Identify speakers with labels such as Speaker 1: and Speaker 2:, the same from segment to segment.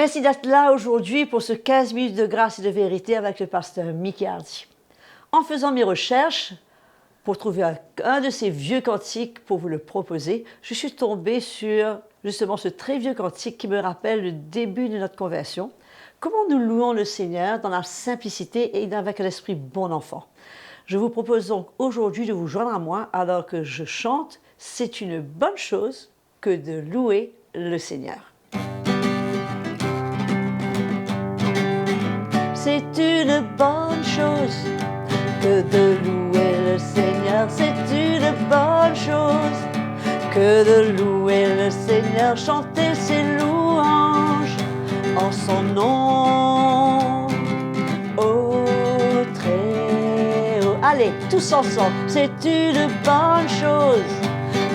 Speaker 1: Merci d'être là aujourd'hui pour ce 15 minutes de grâce et de vérité avec le pasteur Mickey Hardy. En faisant mes recherches pour trouver un de ces vieux cantiques pour vous le proposer, je suis tombée sur justement ce très vieux cantique qui me rappelle le début de notre conversion. Comment nous louons le Seigneur dans la simplicité et avec un esprit bon enfant. Je vous propose donc aujourd'hui de vous joindre à moi alors que je chante « C'est une bonne chose que de louer le Seigneur ». C'est une bonne chose que de louer le Seigneur. C'est une bonne chose que de louer le Seigneur. Chanter ses louanges en son nom. Oh, très haut. Allez, tous ensemble. C'est une bonne chose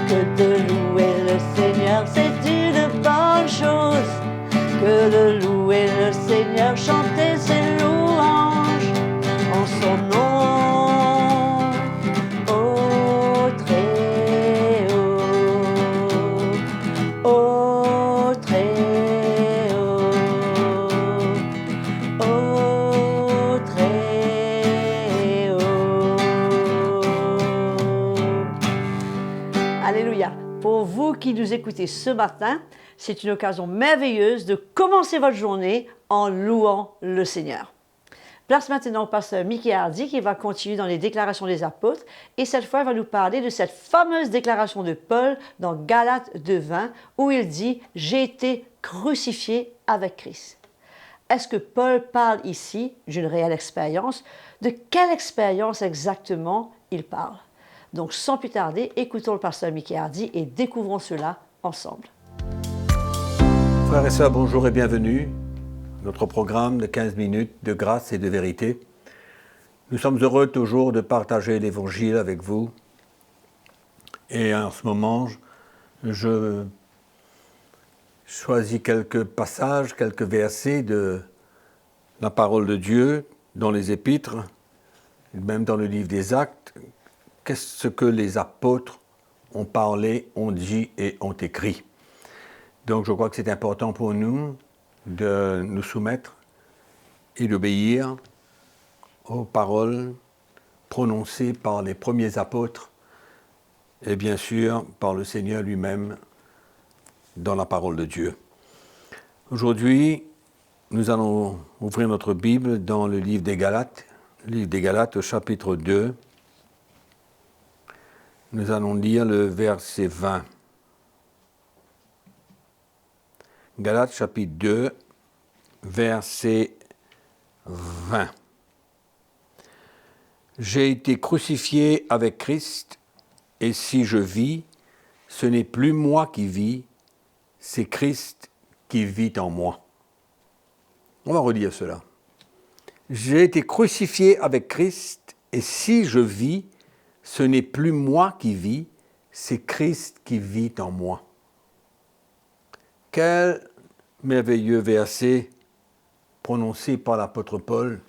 Speaker 1: que de louer le Seigneur. C'est une bonne chose que de louer le Seigneur, chanter ses louanges en son nom. Oh, très haut, oh, très haut, oh, très haut. Alléluia. Pour vous qui nous écoutez ce matin, c'est une occasion merveilleuse de commencer votre journée en louant le Seigneur. Place maintenant au pasteur Mickey Hardy qui va continuer dans les déclarations des apôtres et cette fois il va nous parler de cette fameuse déclaration de Paul dans Galates 2:20 où il dit « J'ai été crucifié avec Christ ». Est-ce que Paul parle ici d'une réelle expérience? De quelle expérience exactement il parle? Donc sans plus tarder, écoutons le pasteur Mickey Hardy et découvrons cela ensemble.
Speaker 2: Frères et sœurs, bonjour et bienvenue. Notre programme de 15 minutes de grâce et de vérité. Nous sommes heureux toujours de partager l'Évangile avec vous. Et en ce moment, je choisis quelques passages, quelques versets de la parole de Dieu dans les Épîtres, même dans le livre des Actes. Qu'est-ce que les apôtres ont parlé, ont dit et ont écrit. Donc je crois que c'est important pour nous de nous soumettre et d'obéir aux paroles prononcées par les premiers apôtres et bien sûr par le Seigneur lui-même dans la parole de Dieu. Aujourd'hui, nous allons ouvrir notre Bible dans le livre des Galates au chapitre 2. Nous allons lire le verset 20. Galates chapitre 2, verset 20. J'ai été crucifié avec Christ, et si je vis, ce n'est plus moi qui vis, c'est Christ qui vit en moi. On va relire cela. J'ai été crucifié avec Christ, et si je vis, ce n'est plus moi qui vis, c'est Christ qui vit en moi. Quel merveilleux verset prononcé par l'apôtre Paul,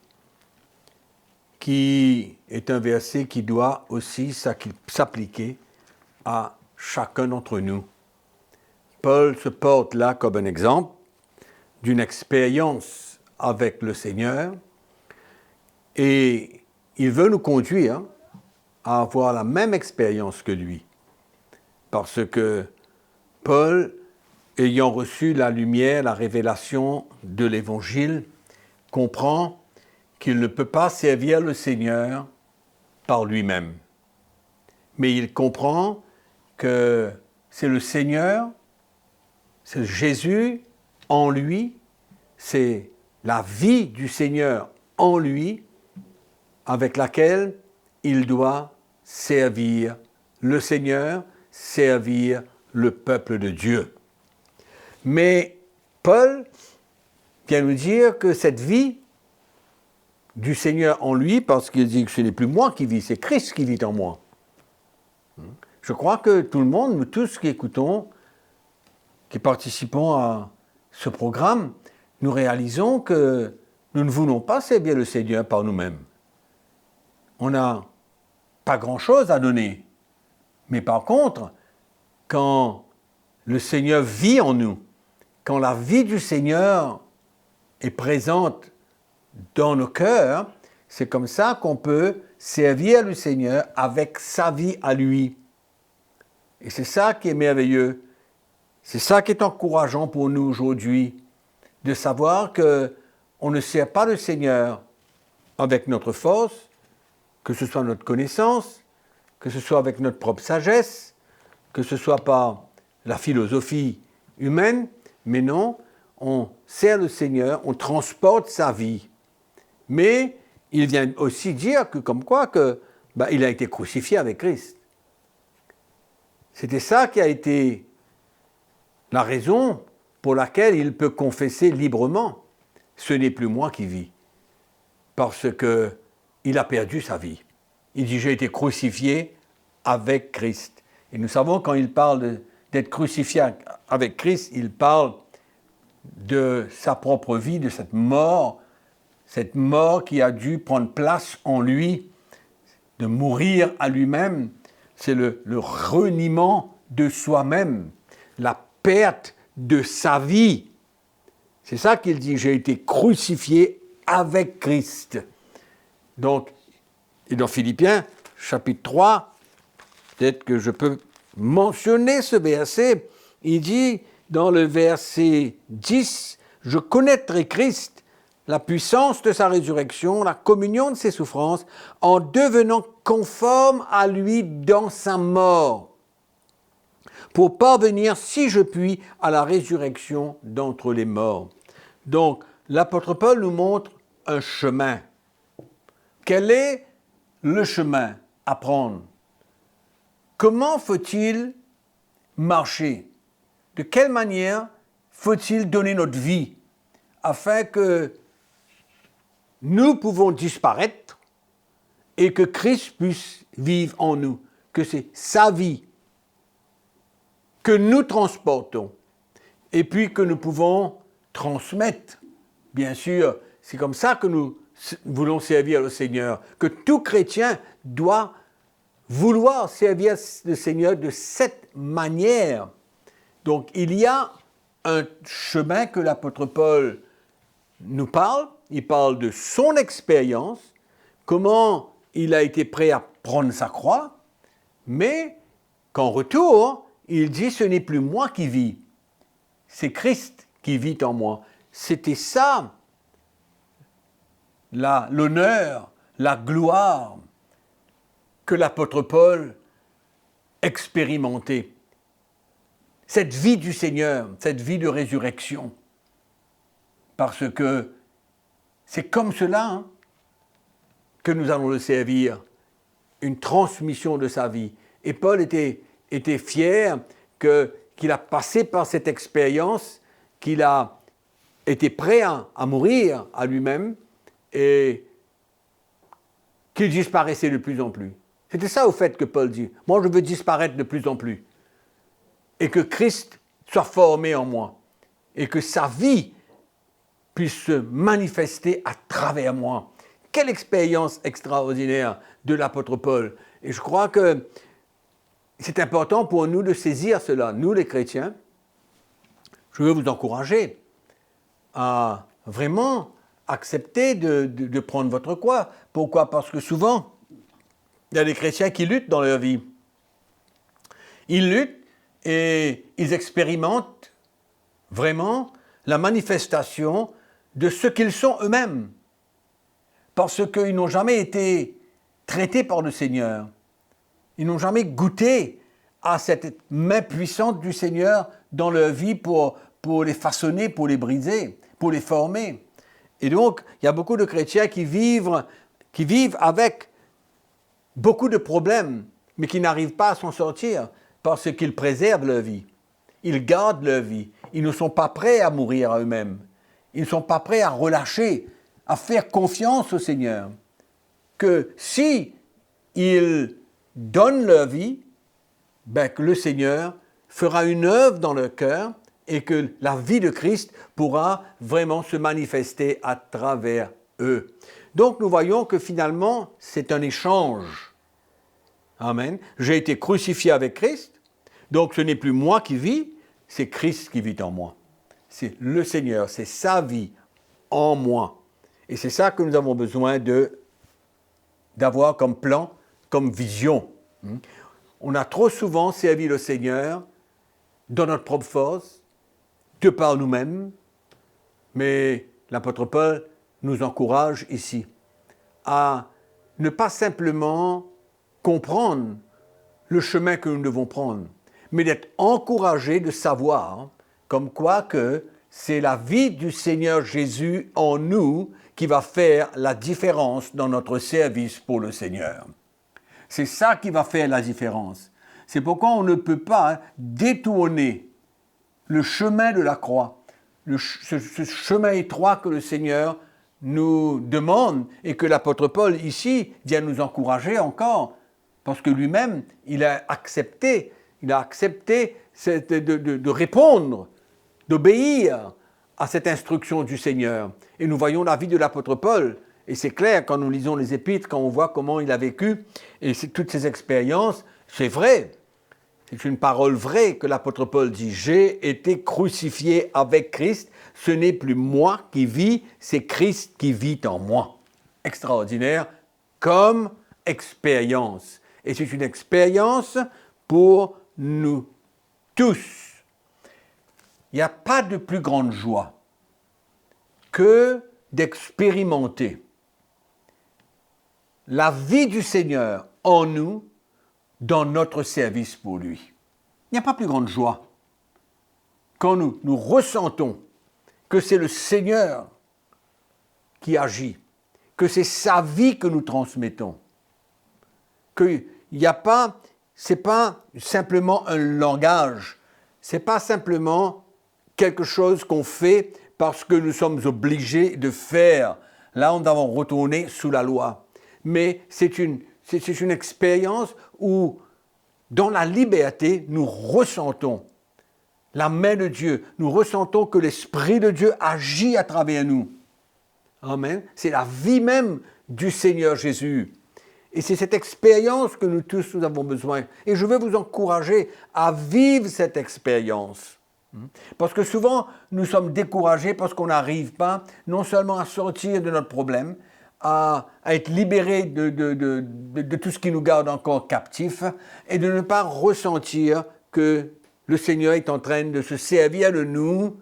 Speaker 2: qui est un verset qui doit aussi s'appliquer à chacun d'entre nous. Paul se porte là comme un exemple d'une expérience avec le Seigneur et il veut nous conduire à avoir la même expérience que lui. Parce que Paul, ayant reçu la lumière, la révélation de l'Évangile, comprend qu'il ne peut pas servir le Seigneur par lui-même. Mais il comprend que c'est le Seigneur, c'est Jésus en lui, c'est la vie du Seigneur en lui avec laquelle il doit servir le Seigneur, servir le peuple de Dieu. Mais Paul vient nous dire que cette vie du Seigneur en lui, parce qu'il dit que ce n'est plus moi qui vis, c'est Christ qui vit en moi. Je crois que tout le monde, nous tous qui écoutons, qui participons à ce programme, nous réalisons que nous ne voulons pas servir le Seigneur par nous-mêmes. On n'a pas grand-chose à donner. Mais par contre, quand le Seigneur vit en nous, quand la vie du Seigneur est présente dans nos cœurs, c'est comme ça qu'on peut servir le Seigneur avec sa vie à lui. Et c'est ça qui est merveilleux. C'est ça qui est encourageant pour nous aujourd'hui, de savoir qu'on ne sert pas le Seigneur avec notre force, que ce soit notre connaissance, que ce soit avec notre propre sagesse, que ce soit par la philosophie humaine, mais non, on sert le Seigneur, on transporte sa vie. Mais il vient aussi dire que, comme quoi, il a été crucifié avec Christ. C'était ça qui a été la raison pour laquelle il peut confesser librement. Ce n'est plus moi qui vis, parce qu'il a perdu sa vie. Il dit, j'ai été crucifié avec Christ. Et nous savons, quand il parle d'être crucifié avec Christ, il parle de sa propre vie, de cette mort qui a dû prendre place en lui, de mourir à lui-même. C'est le reniement de soi-même, la perte de sa vie. C'est ça qu'il dit, j'ai été crucifié avec Christ. Donc, et dans Philippiens, chapitre 3, peut-être que je peux mentionner ce verset, il dit dans le verset 10, « Je connaîtrai Christ, la puissance de sa résurrection, la communion de ses souffrances, en devenant conforme à lui dans sa mort, pour parvenir, si je puis, à la résurrection d'entre les morts. » Donc, l'apôtre Paul nous montre un chemin. Quel est le chemin à prendre? Comment faut-il marcher? De quelle manière faut-il donner notre vie afin que nous pouvons disparaître et que Christ puisse vivre en nous, que c'est sa vie que nous transportons et puis que nous pouvons transmettre. Bien sûr, c'est comme ça que nous voulons servir le Seigneur, que tout chrétien doit vouloir servir le Seigneur de cette manière. Donc, il y a un chemin que l'apôtre Paul nous parle. Il parle de son expérience, comment il a été prêt à prendre sa croix, mais qu'en retour, il dit, ce n'est plus moi qui vis, c'est Christ qui vit en moi. C'était ça, l'honneur, la gloire que l'apôtre Paul expérimentait. Cette vie du Seigneur, cette vie de résurrection. Parce que c'est comme cela que nous allons le servir, une transmission de sa vie. Et Paul était fier qu'il a passé par cette expérience, qu'il a été prêt à mourir à lui-même et qu'il disparaissait de plus en plus. C'était ça au fait que Paul dit. Moi, je veux disparaître de plus en plus. Et que Christ soit formé en moi. Et que sa vie puisse se manifester à travers moi. Quelle expérience extraordinaire de l'apôtre Paul. Et je crois que c'est important pour nous de saisir cela. Nous, les chrétiens, je veux vous encourager à vraiment accepter de prendre votre croix. Pourquoi? Parce que souvent, il y a des chrétiens qui luttent dans leur vie. Ils luttent et ils expérimentent vraiment la manifestation de ce qu'ils sont eux-mêmes. Parce qu'ils n'ont jamais été traités par le Seigneur. Ils n'ont jamais goûté à cette main puissante du Seigneur dans leur vie pour les façonner, pour les briser, pour les former. Et donc, il y a beaucoup de chrétiens qui vivent avec beaucoup de problèmes, mais qui n'arrivent pas à s'en sortir parce qu'ils préservent leur vie. Ils gardent leur vie. Ils ne sont pas prêts à mourir à eux-mêmes. Ils ne sont pas prêts à relâcher, à faire confiance au Seigneur. Que si ils donnent leur vie, que le Seigneur fera une œuvre dans leur cœur et que la vie de Christ pourra vraiment se manifester à travers eux. Donc nous voyons que finalement, c'est un échange. Amen. J'ai été crucifié avec Christ, donc ce n'est plus moi qui vis, c'est Christ qui vit en moi. C'est le Seigneur, c'est sa vie en moi. Et c'est ça que nous avons besoin d'avoir comme plan, comme vision. On a trop souvent servi le Seigneur dans notre propre force, de par nous-mêmes, mais l'apôtre Paul nous encourage ici à ne pas simplement comprendre le chemin que nous devons prendre, mais d'être encouragés de savoir comme quoi que c'est la vie du Seigneur Jésus en nous qui va faire la différence dans notre service pour le Seigneur. C'est ça qui va faire la différence. C'est pourquoi on ne peut pas détourner le chemin de la croix, ce chemin étroit que le Seigneur nous demande et que l'apôtre Paul ici vient nous encourager encore, parce que lui-même, il a accepté de répondre, d'obéir à cette instruction du Seigneur. Et nous voyons la vie de l'apôtre Paul, et c'est clair quand nous lisons les épîtres, quand on voit comment il a vécu, et toutes ces expériences, c'est vrai. C'est une parole vraie que l'apôtre Paul dit. J'ai été crucifié avec Christ. Ce n'est plus moi qui vis, c'est Christ qui vit en moi. Extraordinaire comme expérience. Et c'est une expérience pour nous tous. Il n'y a pas de plus grande joie que d'expérimenter la vie du Seigneur en nous dans notre service pour lui. Il n'y a pas plus grande joie quand nous ressentons que c'est le Seigneur qui agit, que c'est sa vie que nous transmettons, qu'il n'y a pas, c'est pas simplement un langage, c'est pas simplement quelque chose qu'on fait parce que nous sommes obligés de faire. Là, nous avons retourné sous la loi. Mais c'est une expérience où, dans la liberté, nous ressentons la main de Dieu. Nous ressentons que l'Esprit de Dieu agit à travers nous. Amen. C'est la vie même du Seigneur Jésus. Et c'est cette expérience que nous tous nous avons besoin. Et je veux vous encourager à vivre cette expérience. Parce que souvent, nous sommes découragés parce qu'on n'arrive pas non seulement à sortir de notre problème, à être libérés de tout ce qui nous garde encore captifs et de ne pas ressentir que le Seigneur est en train de se servir de nous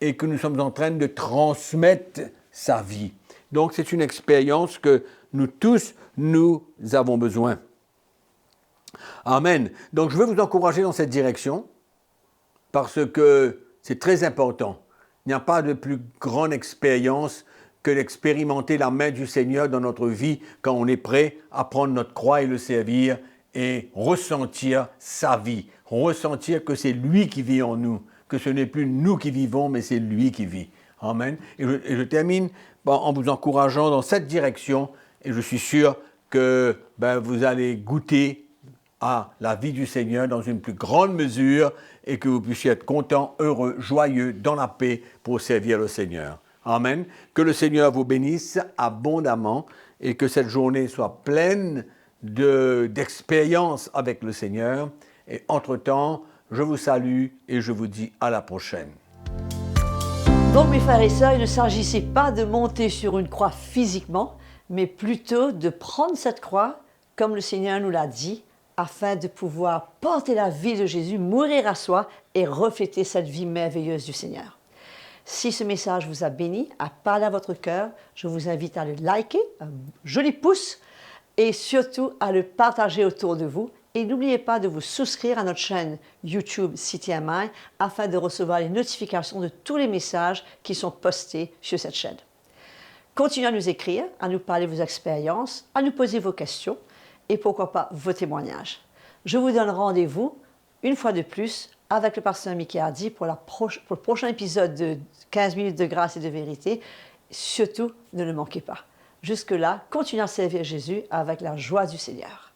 Speaker 2: et que nous sommes en train de transmettre sa vie. Donc, c'est une expérience que nous tous, nous avons besoin. Amen. Donc, je veux vous encourager dans cette direction parce que c'est très important. Il n'y a pas de plus grande expérience que d'expérimenter la main du Seigneur dans notre vie quand on est prêt à prendre notre croix et le servir et ressentir sa vie, ressentir que c'est lui qui vit en nous, que ce n'est plus nous qui vivons, mais c'est lui qui vit. Amen. Et je termine en vous encourageant dans cette direction et je suis sûr que vous allez goûter à la vie du Seigneur dans une plus grande mesure et que vous puissiez être content, heureux, joyeux, dans la paix pour servir le Seigneur. Amen. Que le Seigneur vous bénisse abondamment et que cette journée soit pleine d'expériences avec le Seigneur. Et entre-temps, je vous salue et je vous dis à la prochaine.
Speaker 1: Donc mes frères et sœurs, il ne s'agissait pas de monter sur une croix physiquement, mais plutôt de prendre cette croix, comme le Seigneur nous l'a dit, afin de pouvoir porter la vie de Jésus, mourir à soi et refléter cette vie merveilleuse du Seigneur. Si ce message vous a béni, a parlé à votre cœur, je vous invite à le liker, un joli pouce, et surtout à le partager autour de vous. Et n'oubliez pas de vous souscrire à notre chaîne YouTube CTMI afin de recevoir les notifications de tous les messages qui sont postés sur cette chaîne. Continuez à nous écrire, à nous parler de vos expériences, à nous poser vos questions et pourquoi pas vos témoignages. Je vous donne rendez-vous une fois de plus avec le pasteur Mickey Hardy pour le prochain épisode de 15 minutes de grâce et de vérité. Surtout, ne le manquez pas. Jusque-là, continuez à servir Jésus avec la joie du Seigneur.